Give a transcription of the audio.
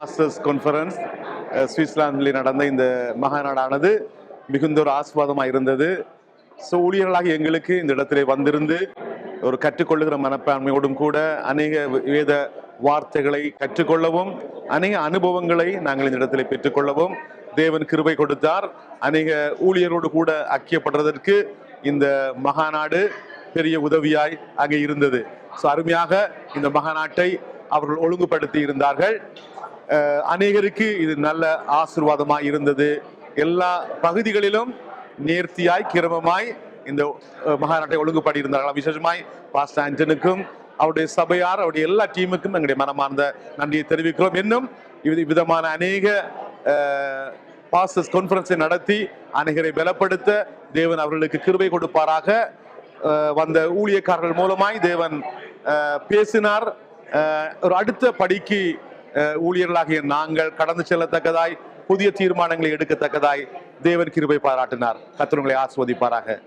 Masters conference சுவிட்சர்லாந்தில் நடந்த இந்த மகாநாடானது மிகுந்த ஒரு ஆஸ்வாதமாக இருந்தது. ஸோ ஊழியர்களாக எங்களுக்கு இந்த இடத்திலே வந்திருந்து ஒரு கற்றுக்கொள்ளுகிற மனப்பான்மையோடும் கூட அநேக வேத வார்த்தைகளை கற்றுக்கொள்ளவும் அநேக அனுபவங்களை நாங்கள் இந்த இடத்திலே பெற்றுக்கொள்ளவும் தேவன் கிருபை கொடுத்தார். அநேக ஊழியரோடு கூட ஐக்கியப்படுறதற்கு இந்த மகாநாடு பெரிய உதவியாய் அங்கே இருந்தது. ஸோ அருமையாக இந்த மகாநாட்டை அவர்கள் ஒழுங்குபடுத்தி இருந்தார்கள். அநேகருக்கு இது நல்ல ஆசீர்வாதமாய் இருந்தது. எல்லா பகுதிகளிலும் நேர்த்தியாய் கிரமமாய் இந்த மகாநாட்டை ஒழுங்குபடி இருந்தார்கள். விசேஷமாய் பாஸ்டர் ஆண்டனுக்கும் அவருடைய சபையார் அவருடைய எல்லா டீமுக்கும் எங்களுடைய மனமார்ந்த நன்றியை தெரிவிக்கிறோம். இன்னும் விதமான அநேக பாஸ்டர்ஸ் கான்ஃபரன்ஸை நடத்தி அநேகரை பலப்படுத்த தேவன் அவர்களுக்கு கிருபை கொடுப்பாராக. வந்த ஊழியக்காரர்கள் மூலமாய் தேவன் பேசினார். ஒரு அடுத்த படிக்கு ஊழியர்களாகிய நாங்கள் கடந்து செல்லத்தக்கதாய் புதிய தீர்மானங்களை எடுக்கத்தக்கதாய் தேவன் கிருபை பாராட்டினார். கர்த்தர் உங்களை ஆசீர்வதிப்பாராக.